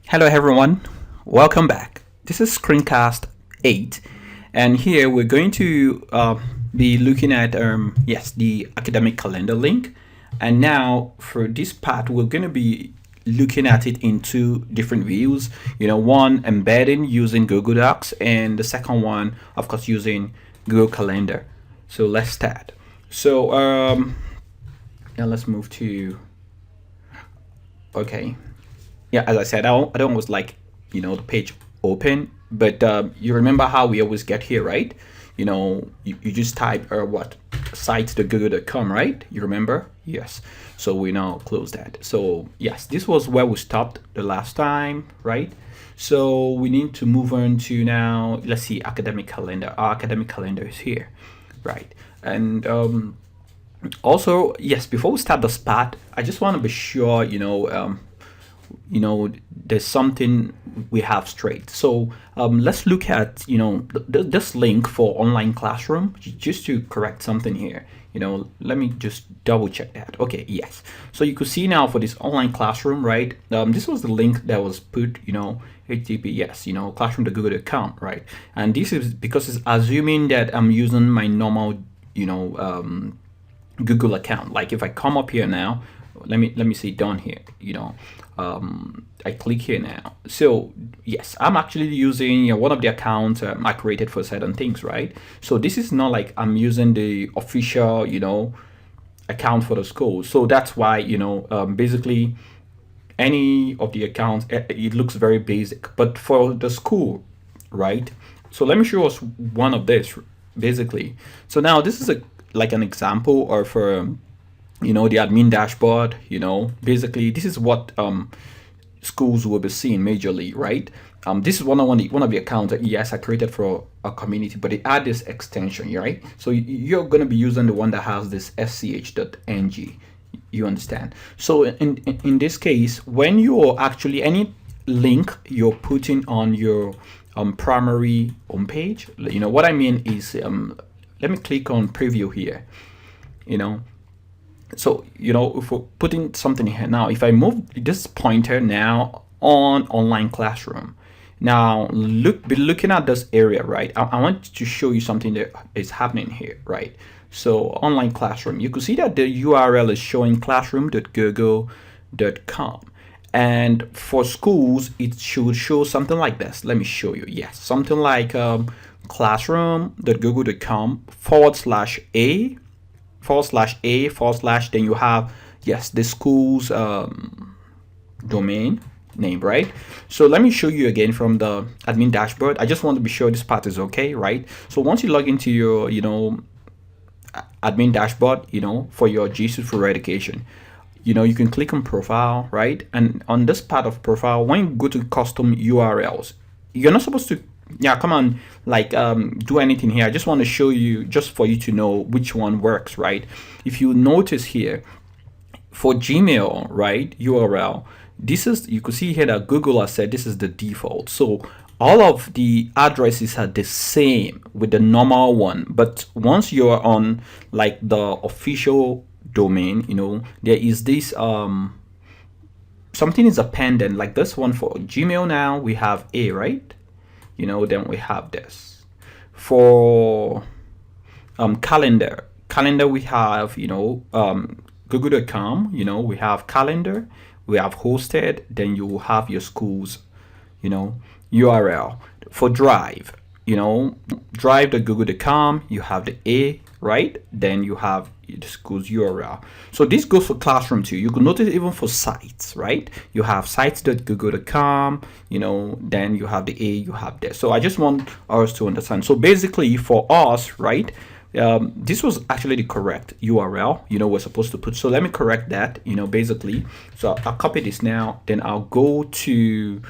Hello everyone, welcome back. This is Screencast 8, and here we're going to be looking at the academic calendar link. And now for this part, we're going to be looking at it in two different views. One embedding using Google Docs, and the second one, of course, using Google Calendar. So let's start. So now let's move to okay. Yeah, as I said, I don't always like the page open, but you remember how we always get here, right? You just type site.google.com, right? You remember? Yes. So we now close that. So yes, this was where we stopped the last time, right? So we need to move on to now. Let's see, academic calendar. Our academic calendar is here, right? And also, yes, before we start this part, I just want to be sure there's something we have straight. So let's look at this link for online classroom, just to correct something here. Let me just double check that. Okay, yes. So you could see now for this online classroom, right? This was the link that was put, HTTPS, classroom.google.com, right? And this is because it's assuming that I'm using my normal Google account. Like if I come up here now, let me see down here, I click here now. So yes, I'm actually using one of the accounts I created for certain things, right? So this is not like I'm using the official account for the school. So that's why basically any of the accounts, it looks very basic, but for the school, right? So let me show us one of this basically. So now this is like an example of the admin dashboard. Basically this is what schools will be seeing majorly, right? This is one of the accounts that yes, I created for a community, but it add this extension, right? So you're going to be using the one that has this sch.ng. You understand? So in this case, when you're actually any link you're putting on your primary homepage, what I mean is let me click on preview here. So if we're putting something here now, if I move this pointer now on online classroom, now be looking at this area, right? I want to show you something that is happening here, right? So online classroom, you can see that the URL is showing classroom.google.com, and for schools it should show something like this. Let me show you. Yes, something like classroom.google.com /a/, then you have the school's domain name, right? So let me show you again from the admin dashboard. I just want to be sure this part is okay, right? So once you log into your admin dashboard, for your G Suite for Education, you can click on profile, right? And on this part of profile, when you go to custom URLs, you're not supposed to come on do anything here. I just want to show you, just for you to know which one works, right? If you notice here for Gmail, right, URL, this is, you could see here that Google has said this is the default. So all of the addresses are the same with the normal one, but once you're on the official domain, there is this something is appended, like this one for Gmail. Now we have A, right? Then we have this for calendar we have google.com, we have calendar, we have hosted, then you will have your school's URL. For drive, drive.google.com, you have the A, right? Then you have the school's URL. So this goes for classroom too. You can notice even for sites, right? You have sites.google.com, then you have the A, you have this. So I just want us to understand. So basically for us, right, this was actually the correct URL we're supposed to put. So let me correct that, basically. So I'll copy this now, then I'll go to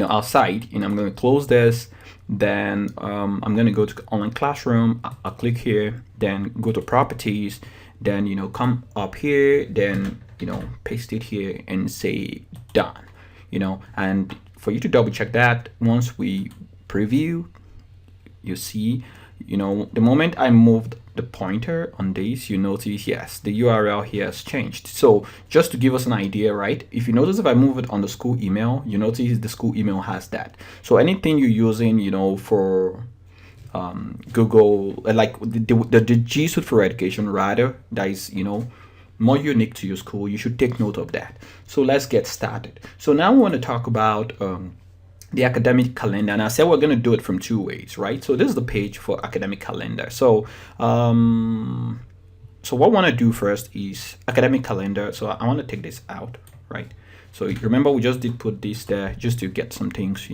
our site, and I'm going to close this. Then I'm going to go to online classroom. I'll click here, then go to properties, then come up here, then paste it here and say done. And for you to double check that, once we preview, you see the moment I moved the pointer on this, you notice, yes, the URL here has changed. So just to give us an idea, right? If you notice, if I move it on the school email, you notice the school email has that. So anything you're using, for Google, like the G Suite for Education, rather, that is, more unique to your school, you should take note of that. So let's get started. So now we want to talk about the academic calendar, and I said we're going to do it from two ways, right? So this is the page for academic calendar. So so what I want to do first is academic calendar. So I want to take this out, right? So remember, we just did put this there just to get some things,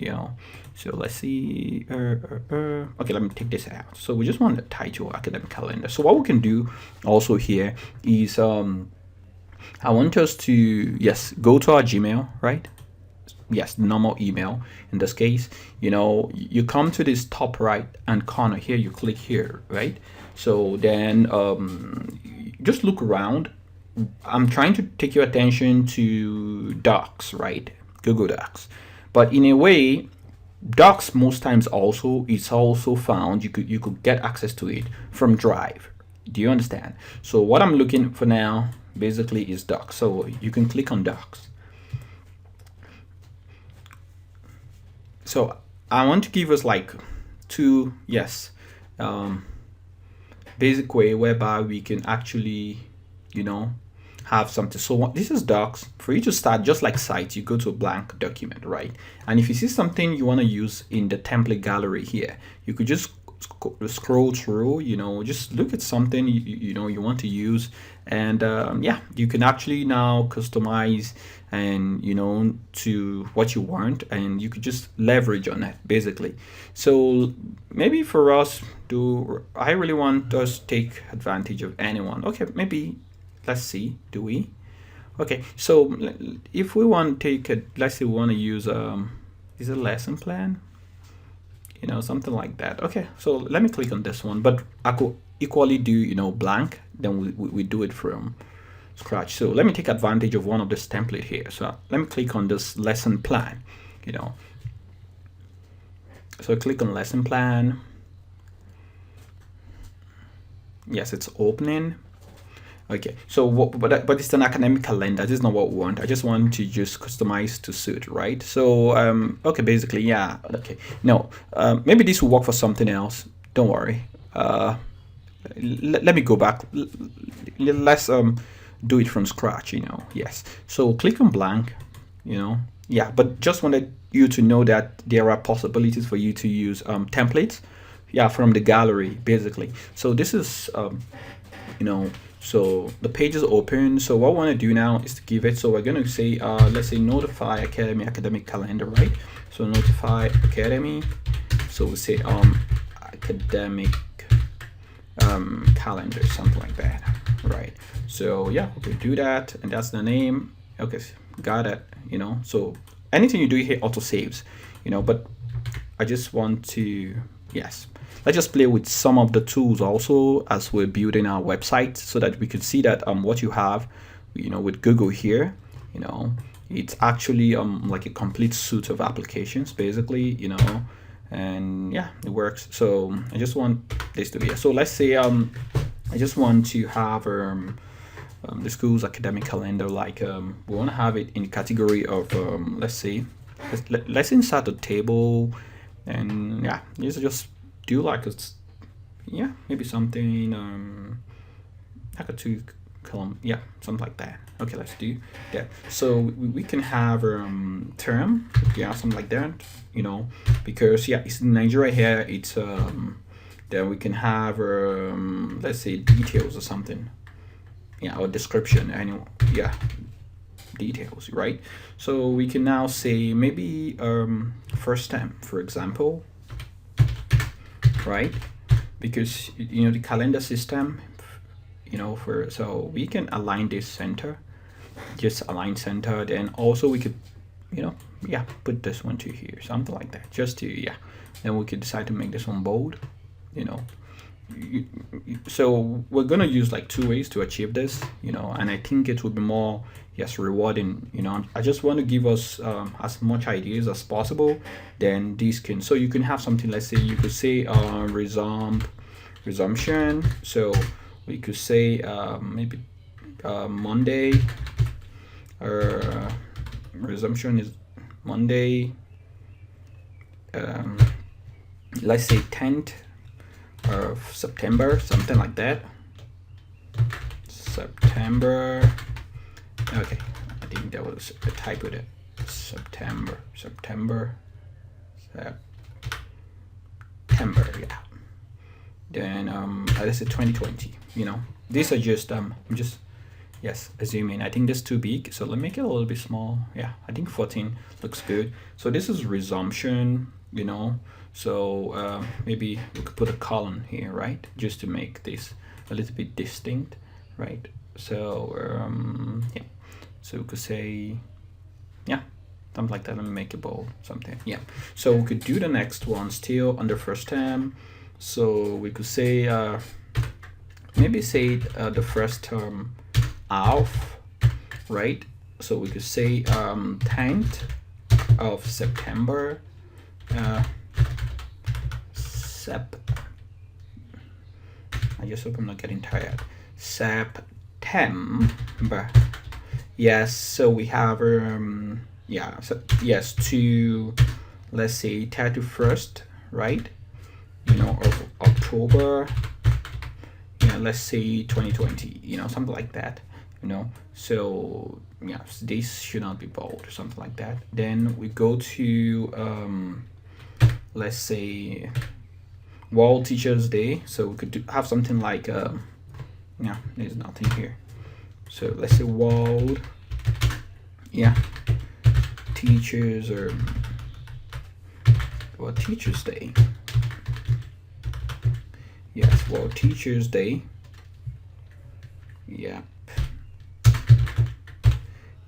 So let's see. Okay, let me take this out. So we just want the title academic calendar. So what we can do also here is I want us to, yes, go to our Gmail, right? Yes, normal email. In this case, you come to this top right hand corner here, you click here, right? So then just look around. I'm trying to take your attention to Docs, right? Google Docs. But in a way, Docs most times it's also found, you could get access to it from Drive. Do you understand? So what I'm looking for now basically is Docs. So you can click on Docs. So I want to give us like two, basic way whereby we can actually, have something. So this is Docs. For you to start, just like Sites, you go to a blank document, right? And if you see something you want to use in the template gallery here, you could just scroll through, just look at something you want to use, and you can actually now customize and to what you want, and you could just leverage on that basically. So maybe for us, I really want us to take advantage of anyone. Okay, maybe let's see, do we? Okay, so if we want to take it, let's say we want to use is a lesson plan, something like that. Okay, so let me click on this one, but I could equally do blank, then we do it from scratch. So let me take advantage of one of this template here. So let me click on this lesson plan, so click on lesson plan. Yes, it's opening. Okay, so but it's an academic calendar. This is not what we want. I just want to just customize to suit, right? So okay, basically, yeah. Okay, no, maybe this will work for something else. Don't worry. Let me go back. Let's do it from scratch. Yes. So click on blank. Yeah. But just wanted you to know that there are possibilities for you to use templates. Yeah, from the gallery basically. So this is so the page is open. So what I want to do now is to give it, so we're going to say let's say notify academy academic calendar, right? So notify academy, so we say academic calendar, something like that, right? So yeah, we can do that, and that's the name. Okay, got it. So anything you do here auto saves, but I just want to, yes, let's just play with some of the tools also as we're building our website, so that we can see that what you have, with Google here, it's actually like a complete suite of applications basically, and yeah, it works. So I just want this to be, so let's say I just want to have the school's academic calendar, like we want to have it in the category of let's say let's insert a table, and yeah, just do like it's, yeah, maybe something like a 2 column, yeah, something like that. Okay, let's do that. So we can have term, yeah, something like that, because yeah, it's in Nigeria here. It's then we can have let's say details or something, yeah, or description, anyway, yeah, details, right? So we can now say maybe first term, for example, right? Because the calendar system, so we can align this center, just align center. Then also we could yeah, put this one to here, something like that, just to, yeah, then we could decide to make this one bold. So we're gonna use like 2 ways to achieve this, and I think it will be more, yes, rewarding. I just want to give us as much ideas as possible. Then this can, so you can have something, let's say you could say resume resumption. So we could say maybe Monday, or resumption is Monday, let's say 10th of September, something like that. September. Okay, I think that was a typo there. September, yeah. Then let's say 2020. These are just I'm just assuming. I think that's too big, so let me make it a little bit small. Yeah, I think 14 looks good. So this is resumption. So maybe we could put a column here, right, just to make this a little bit distinct, right? So yeah, so we could say, yeah, something like that. Let me make it bold, something. Yeah, so we could do the next one still under first term. So we could say maybe say the first term half, right? So we could say 10th of September. I just hope I'm not getting tired. September. Yes, so we have yes, to, let's say, 31st, right? Of October. Yeah, let's say 2020, something like that. So yeah, this should not be bold, or something like that. Then we go to let's say World Teachers Day. So we could have something like yeah, there's nothing here. So let's say World, yeah, Teachers, or World Teachers Day. Yes, World Teachers Day. Yep.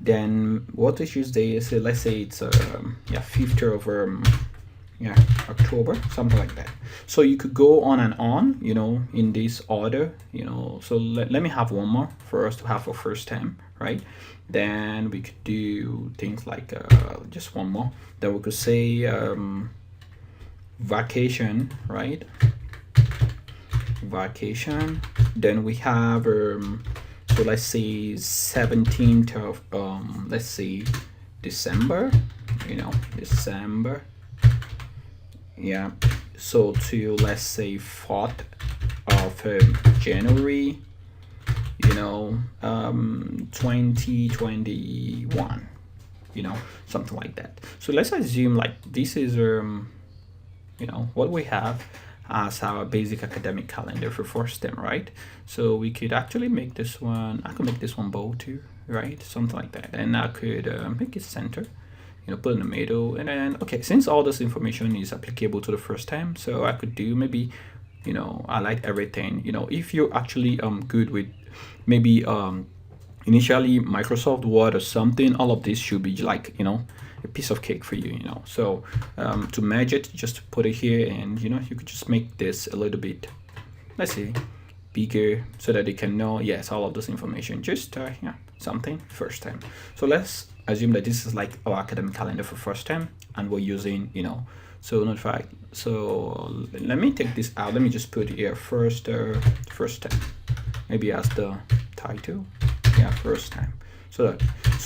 Then World Teachers Day is, let's say it's 5th of October, something like that. So you could go on and on, in this order, So let me have one more for us to have for first time, right? Then we could do things like just one more. Then we could say vacation, right? Vacation. Then we have so let's say 17th of let's say December, December. Yeah, so to, let's say, 4th of January, 2021, something like that. So let's assume like this is what we have as our basic academic calendar for first term, right? So we could actually make this one, I could make this one bold too, right? Something like that. And I could make it center, put in the middle. And then, okay, since all this information is applicable to the first time, so I could do maybe, highlight everything. If you're actually good with maybe initially Microsoft Word or something, all of this should be like, a piece of cake for you, So to merge it, just put it here, and you could just make this a little bit, let's see, bigger, so that they can know, yes, all of this information, just something first time. So let's assume that this is like our academic calendar for first time, and we're using, so notify. So let me take this out. Let me just put here first time, maybe as the title. Yeah, first time. So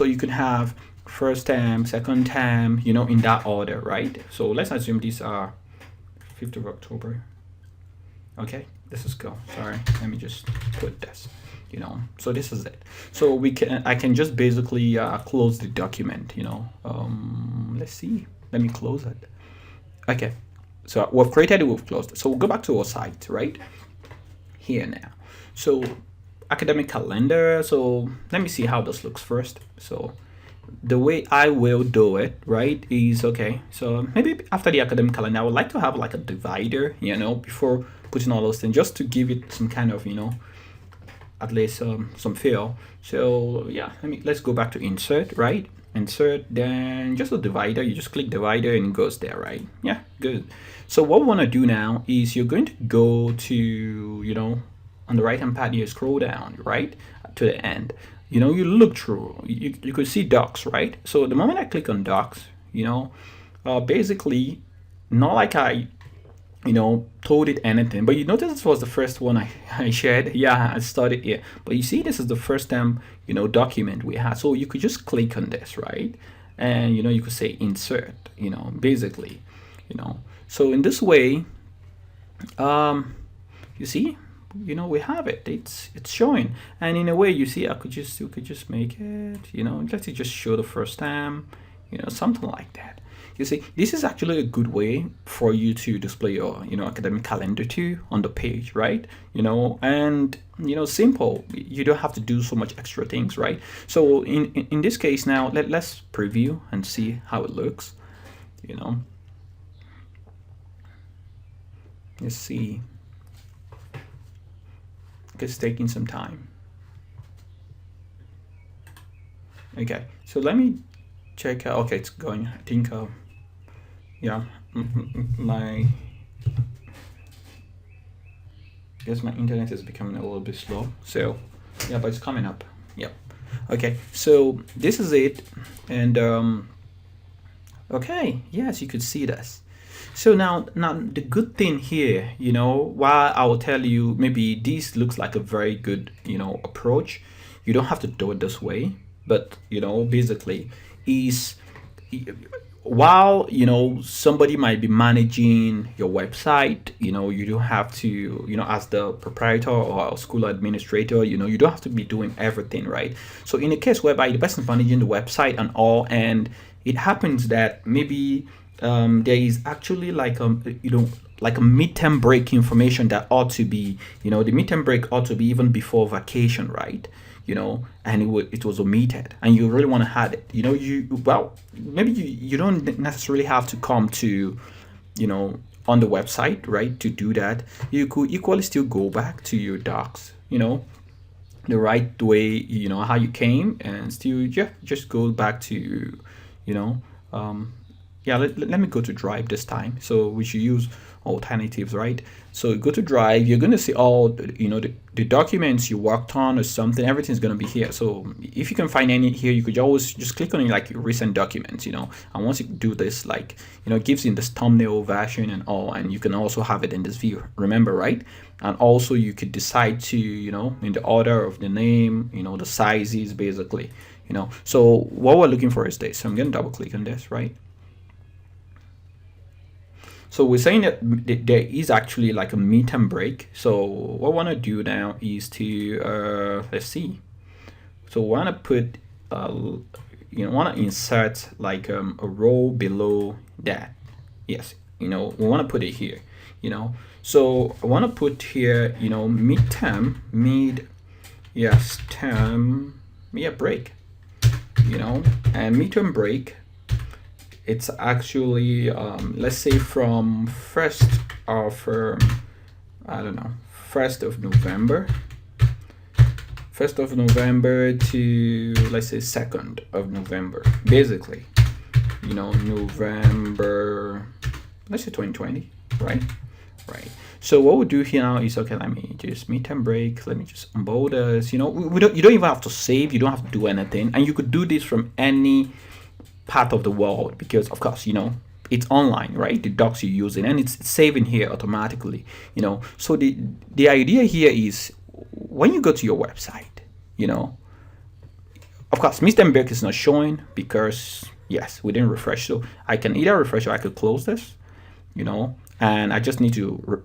you can have first time, second time, in that order, right? So let's assume these are 5th of October. Okay, this is go. Sorry, let me just put this, so this is it. So I can just basically close the document, let's see, let me close it. Okay, so we've created it, we've closed it. So we'll go back to our site right here now. So academic calendar. So let me see how this looks first. So the way I will do it, right, is, okay, so maybe after the academic calendar, I would like to have like a divider, before putting all those things, just to give it some kind of, at least some feel. So yeah, let's go back to insert, right? Insert, then just a divider. You just click divider and it goes there, right? Yeah, good. So what we want to do now is you're going to go to, on the right hand part, you scroll down, right, to the end. You look through, you could see docs, right? So the moment I click on docs, basically, not like I told it anything. But you notice this was the first one I shared. Yeah, I started here. But you see, this is the first time, document we had. So you could just click on this, right? And, you could say insert, basically, So in this way, you see, we have it. It's showing. And in a way, you see, you could just make it, let's just show the first time, something like that. You see, this is actually a good way for you to display your, academic calendar too on the page, right? And simple. You don't have to do so much extra things, right? So in this case now, let's preview and see how it looks. Let's see. It's taking some time. Okay, so let me check out. Okay, it's going. I think. Yeah, I guess my internet is becoming a little bit slow. So, yeah, but it's coming up. Yep. Okay, so this is it, and okay, yes, you could see this. So now the good thing here, while I will tell you maybe this looks like a very good, approach, you don't have to do it this way, but basically is while somebody might be managing your website, you don't have to, as the proprietor or school administrator, you don't have to be doing everything, right? So in a case whereby the person managing the website and all, and it happens that maybe there is actually like like a midterm break information that ought to be, the midterm break ought to be even before vacation, right? And it was omitted, and you really want to have it. Maybe you don't necessarily have to come to, on the website, right, to do that. You could equally still go back to your docs, the right way, how you came, and still just go back to, let me go to Drive this time. So we should use alternatives, right? So go to Drive. You're going to see all the documents you worked on or something. Everything's going to be here. So if you can find any here, you could always just click on like recent documents, and once you do this, like it gives you this thumbnail version and all, and you can also have it in this view, remember, right? And also you could decide to in the order of the name, the sizes, basically, so what we're looking for is this. So I'm going to double click on this, right? So we're saying that there is actually like a midterm break. So what I want to do now is to let's see. So we want to put want to insert like a row below that. Yes, we want to put it here. So I want to put here midterm term break. And midterm break. It's actually let's say from 1st of I don't know, 1st of November to, let's say, 2nd of November, basically, November, let's say 2020, right? So what we'll do here now is, okay, let me just midterm break. Let me just unbold this. You don't even have to save. You don't have to do anything, and you could do this from any part of the world, because of course it's online, right? The docs you're using, and it's saving here automatically. So the idea here is when you go to your website, of course midterm break is not showing because yes, we didn't refresh. So I can either refresh or I could close this, and I just need to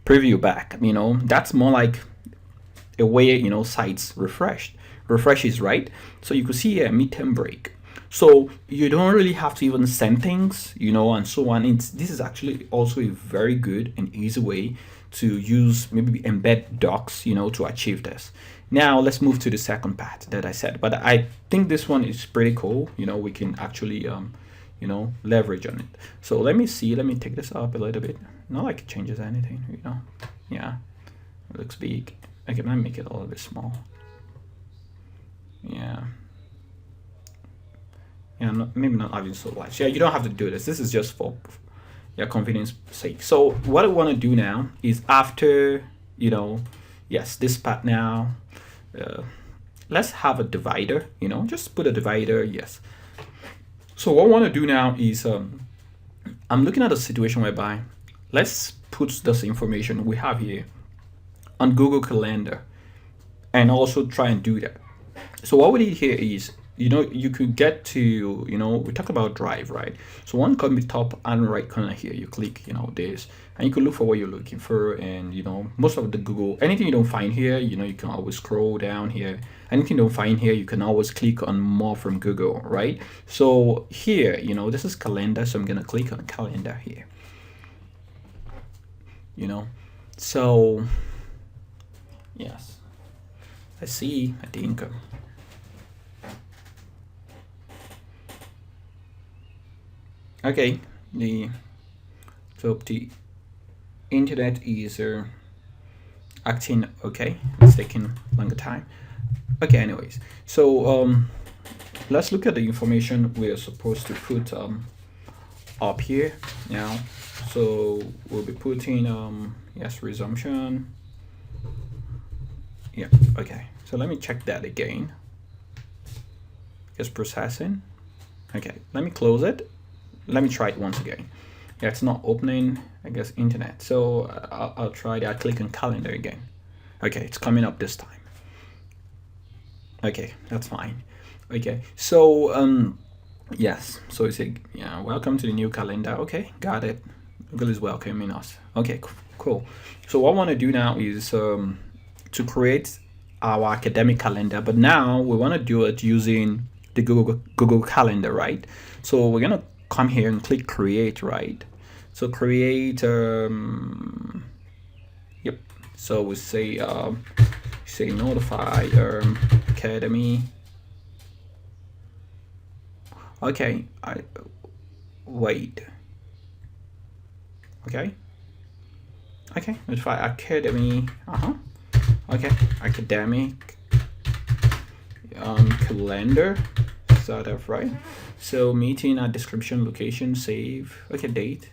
preview back. That's more like a way sites refreshes, right? So you could see here midterm break. So you don't really have to even send things, and so on. This is actually also a very good and easy way to use, maybe embed docs, to achieve this. Now let's move to the second part that I said, but I think this one is pretty cool. We can actually leverage on it. So let me take this up a little bit. Not like it changes anything, yeah, it looks big. Okay, let me make it a little bit small. Yeah, maybe not having so large. Yeah, you don't have to do this. This is just for your convenience sake. So what I want to do now is, after yes, this part now, let's have a divider. Just put a divider. Yes. So what I want to do now is I'm looking at a situation whereby let's put this information we have here on Google Calendar and also try and do that. So what we did here is, you could get to, we talk about Drive, right? So one can be top and right corner here. You click, this, and you can look for what you're looking for. And, most of the Google, anything you don't find here, you can always scroll down here. Anything you don't find here, you can always click on more from Google, right? So here, this is calendar. So I'm going to click on calendar here, so yes, I see, I think, okay, the internet is acting okay. It's taking longer time. Okay, anyways, so let's look at the information we're supposed to put up here now. So we'll be putting yes, resumption. Yeah, okay, so let me check that again. Just processing. Okay, let me close it. Let me try it once again. Yeah, it's not opening, I guess, internet. So I'll try that. I'll click on calendar again. Okay, it's coming up this time. Okay, that's fine. Okay, so yes, so it's a, yeah, welcome to the new calendar. Okay, got it. Google is welcoming us. Okay, cool. So what I want to do now is to create our academic calendar, but now we want to do it using the Google Calendar, right? So we're gonna come here and click create, right? So create, yep. So we say notify academy. Okay, wait. Okay, notify academy. Okay, academic calendar. Sort of, right? So meeting at description, location, save. Okay, date.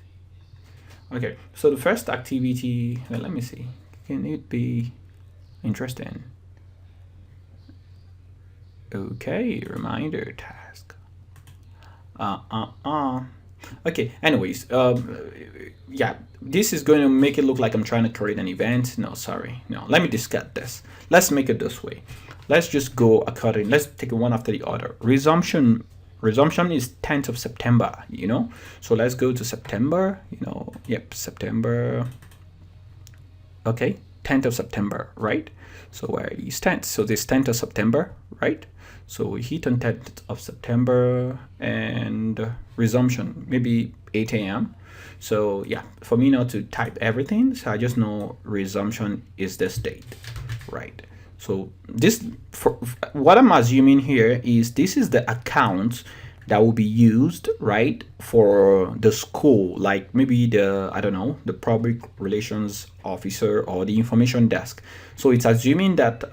Okay, so the first activity, well, let me see, can it be interesting? Okay, reminder task. Okay, anyways, yeah, this is going to make it look like I'm trying to create an event. No, sorry, no, let me discard this. Let's make it this way. Let's just go according, let's take it one after the other. Resumption is 10th of September, so let's go to September, yep, September. Okay, 10th of September, right? So where is 10th? So this 10th of September, right? So we hit on 10th of September and resumption, maybe 8 a.m. So yeah, for me now to type everything, so I just know resumption is this date, right? So this, for what I'm assuming here is this is the account that will be used, right, for the school, like maybe the, I don't know, the public relations officer or the information desk. So it's assuming that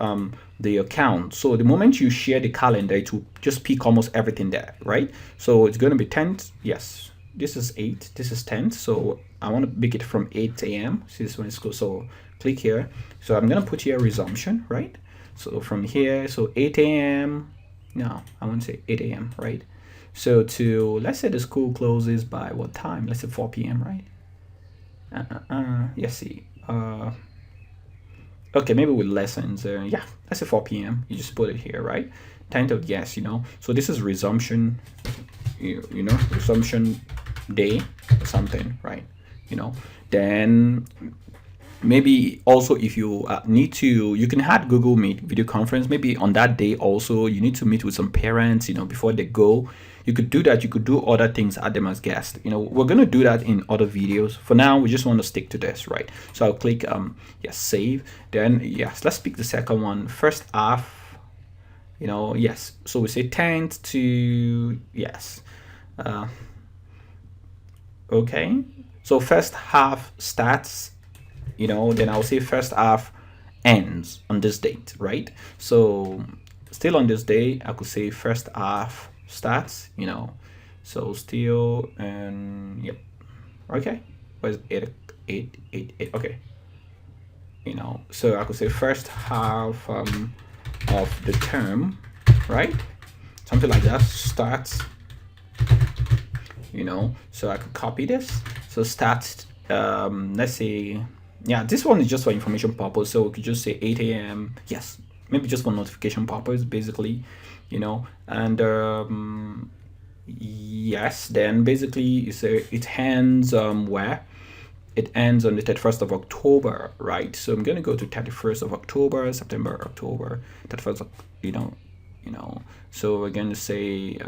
the account, so the moment you share the calendar, it will just pick almost everything there, right? So it's going to be 10th, yes, this is 8, this is 10th, so I want to make it from 8 a.m. So this one is cool. So click here. So I'm going to put here resumption, right? So from here, so 8 a.m. No, I want to say 8 a.m., right? So to, let's say the school closes by what time? Let's say 4 p.m., right? Yes, see. Okay, maybe with lessons. Yeah, let's say 4 p.m. You just put it here, right? 10th of, yes, So this is resumption, resumption day or something, right? Then maybe also if you need to, you can add Google Meet video conference. Maybe on that day also you need to meet with some parents, before they go. You could do that. You could do other things, add them as guests. We're going to do that in other videos. For now, we just want to stick to this, right? So I'll click yes, save. Then yes, let's pick the second one. First half, yes. So we say 10th to, yes. Okay. So first half starts, then I'll say first half ends on this date, right? So still on this day, I could say first half starts, so still, and yep, okay, where's 8, okay, so I could say first half of the term, right? Something like that starts you know, so I could copy this. So start, let's say, yeah, this one is just for information purpose. So we could just say 8 a.m. Yes, maybe just for notification purpose, basically, you know, and yes, then basically it ends where it ends on the 31st of October, right? So I'm gonna go to 31st of October, September, October, 31st of, you know. So we're gonna say,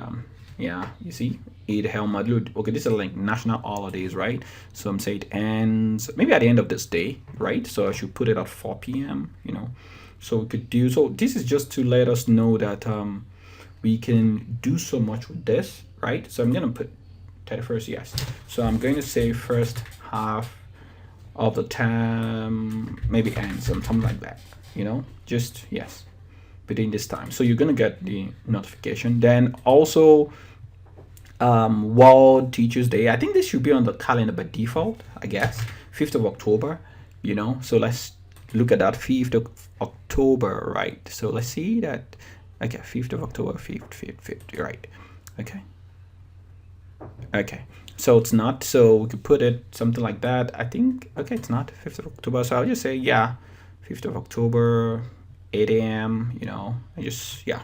yeah, you see, Eid Hel Madlud. Okay, these are like national holidays, right? So I'm saying it ends maybe at the end of this day, right? So I should put it at 4 p.m. You know, so we could do. So this is just to let us know that we can do so much with this, right? So I'm gonna put 31st, yes. So I'm going to say first half of the term, maybe ends, something like that, you know, just yes, within this time. So you're going to get the notification. Then also World Teachers Day. I think this should be on the calendar by default, I guess. 5th of October, you know. So let's look at that, 5th of October, right? So let's see that. Okay, 5th of October, 5th, right? Okay. Okay, so it's not, so we could put it something like that. I think, okay, it's not 5th of October, so I'll just say, yeah, 5th of October, 8 a.m., you know, I just, yeah.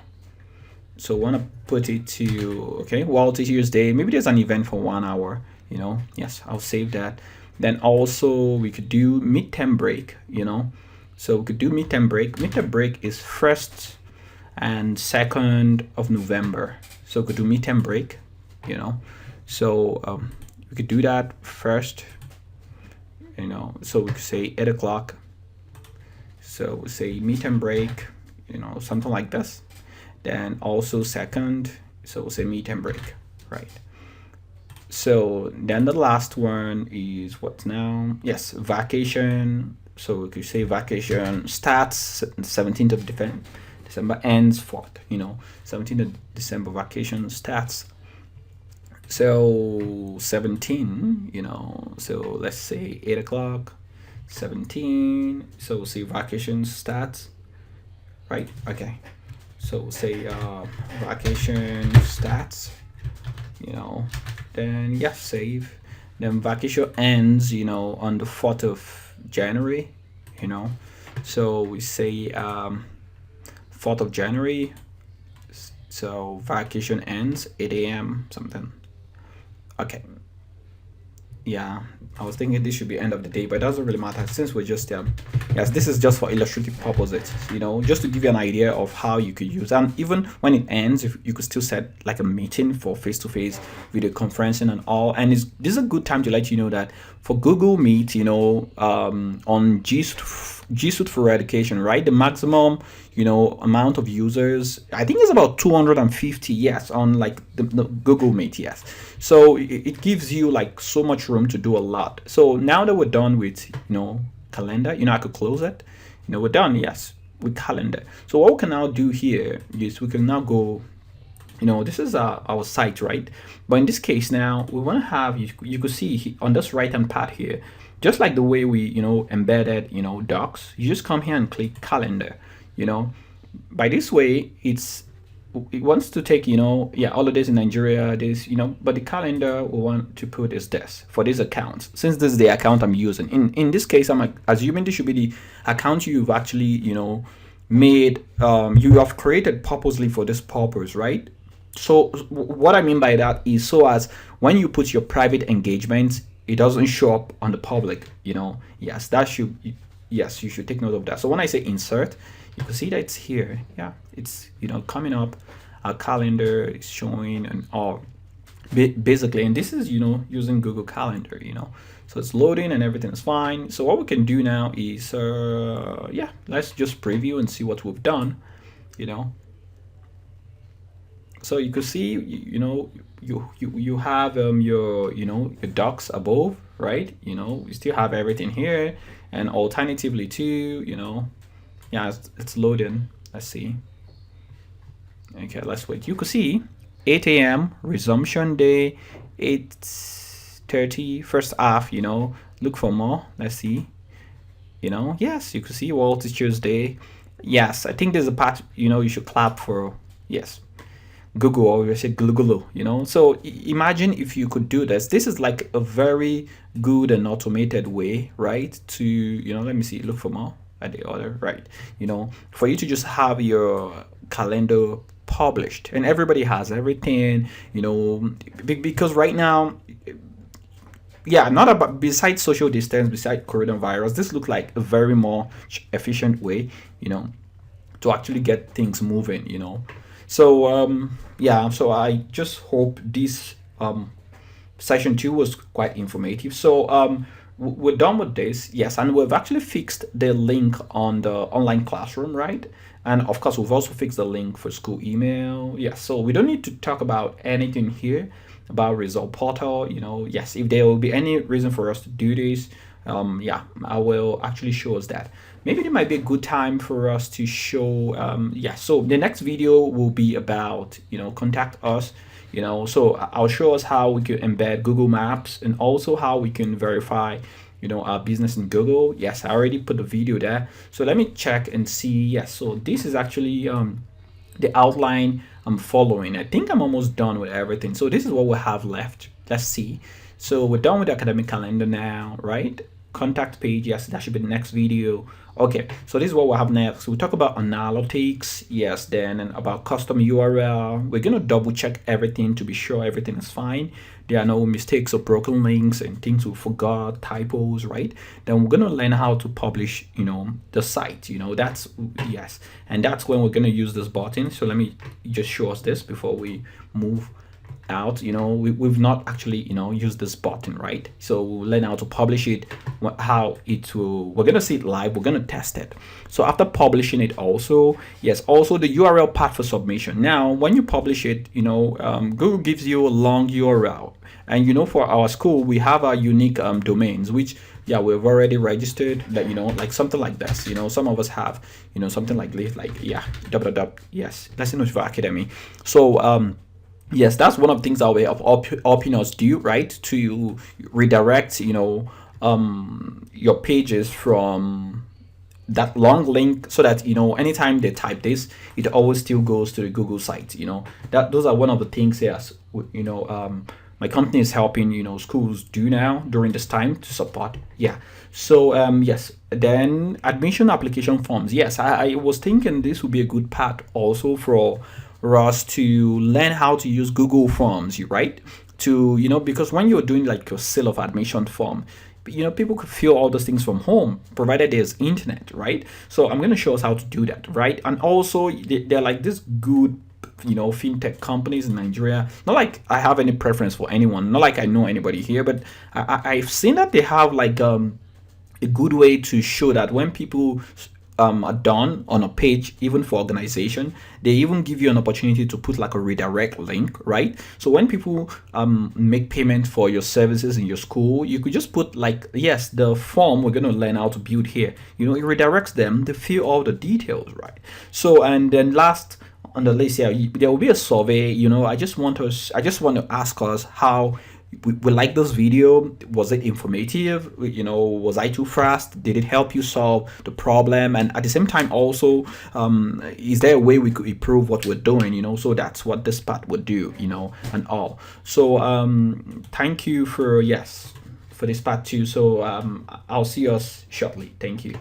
So want to put it to, okay, World Teachers Day. Maybe there's an event for 1 hour, you know. Yes, I'll save that. Then also we could do midterm break, you know. So we could do midterm break. Midterm break is 1st and 2nd of November. So we could do midterm break, you know. So we could do that first, you know. So we could say 8 o'clock. So we say midterm break, you know, something like this. Then also 2nd, so we'll say midterm break, right? So then the last one is what now? Yes, vacation. So we could say vacation starts 17th of December, ends 4th, you know, 17th of December vacation starts. So 17, you know, so let's say 8 o'clock, 17. So we'll say vacation starts, right? Okay. So we'll say vacation starts, you know, then yes, save. Then vacation ends, you know, on the 4th of January, you know. So we say 4th of January. So vacation ends 8 a.m. something. Okay. Yeah, I was thinking this should be end of the day, but it doesn't really matter since we're just yes, this is just for illustrative purposes, you know, just to give you an idea of how you could use. And even when it ends, if you could still set like a meeting for face-to-face video conferencing and all. And this is a good time to let you know that for Google Meet, you know, on G Suite for Education, right, the maximum, you know, amount of users, I think it's about 250, yes, on like the Google Meet, yes. So it gives you like so much room to do a lot. So now that we're done with, you know, calendar, you know, I could close it, you know, we're done, yes, with calendar. So what we can now do here is we can now go, you know, this is our site, right? But in this case now, we want to have, you could see on this right hand part here, just like the way we, you know, embedded, you know, docs, you just come here and click calendar, you know. By this way, it wants to take, you know, yeah, holidays in Nigeria, this, you know, but the calendar we want to put is this for this account, since this is the account I'm using. In this case, I'm assuming this should be the account you've actually, you know, made, you have created purposely for this purpose, right? So what I mean by that is, so as when you put your private engagements, it doesn't show up on the public, you know. Yes, that should, yes, you should take note of that. So when I say insert, you can see that it's here. Yeah, it's, you know, coming up. Our calendar is showing and all, basically. And this is, you know, using Google Calendar, you know. So it's loading and everything is fine. So what we can do now is, yeah, let's just preview and see what we've done, you know. So you can see, you know, you have your, you know, your docs above, right? You know, we still have everything here, and alternatively too, you know, yeah, it's loading. Let's see. Okay, let's wait. You could see 8 a.m. resumption day, 8:30 first half, you know. Look for more. Let's see. You know, yes, you could see World Teachers Day. Yes, I think there's a part, you know, you should clap for. Yes. Google, or we say Google, So imagine if you could do this. This is like a very good and automated way, right? To, let me see, look for more at the other, right? For you to just have your calendar published, and everybody has everything, because right now, yeah, not about, besides social distance, besides coronavirus, this looks like a very more efficient way, you know, to actually get things moving. So yeah, so I just hope this session 2 was quite informative. So we're done with this, yes, and we've actually fixed the link on the online classroom, right? And of course, we've also fixed the link for school email. Yes, so we don't need to talk about anything here about result portal. Yes, if there will be any reason for us to do this, yeah, I will actually show us that. Maybe it might be a good time for us to show, yeah, so the next video will be about, contact us, so I'll show us how we can embed Google Maps, and also how we can verify, our business in Google. Yes, I already put the video there. So let me check and see. Yes, so this is actually the outline I'm following. I think I'm almost done with everything. So this is what we have left. Let's see. So we're done with the academic calendar now, right? Contact page, yes, that should be the next video. Okay, so this is what we'll have next. We talk about analytics, yes, then, and about custom URL. We're gonna double check everything to be sure everything is fine. There are no mistakes or broken links and things we forgot, typos, right? Then we're gonna learn how to publish, the site. That's, yes, and that's when we're gonna use this button. So let me just show us this before we move out. We've not actually used this button, right? So we'll learn how to publish it, how it will, we're gonna see it live, we're gonna test it. So after publishing it, also, yes, also the URL path for submission. Now when you publish it, Google gives you a long URL, and for our school we have our unique domains, which, yeah, we've already registered, that like something like this. Some of us have something like this, like, yeah, yes, Lesson Notes for Academy. So yes, that's one of the things that we're helping us do, right? To redirect, your pages from that long link, so that anytime they type this, it always still goes to the Google site. That those are one of the things, yes, my company is helping schools do now during this time to support. Yeah. So yes, then admission application forms. Yes, I was thinking this would be a good part also for us to learn how to use Google Forms, right? To because when you're doing like your seal of admission form, people could fill all those things from home, provided there's internet, right? So I'm going to show us how to do that, right? And also they're like this good fintech companies in Nigeria. Not like I have any preference for anyone, not like I know anybody here, but I've seen that they have like a good way to show that when people are done on a page, even for organization, they even give you an opportunity to put like a redirect link, right? So when people make payment for your services in your school, you could just put like, yes, the form we're going to learn how to build here, it redirects them to fill all the details, right? So, and then last on the list here, there will be a survey. I just want to ask us how we like this video. Was it informative? Was I too fast? Did it help you solve the problem? And at the same time, also, is there a way we could improve what we're doing? So that's what this part would do, and all. So thank you for this part too. So I'll see us shortly. Thank you.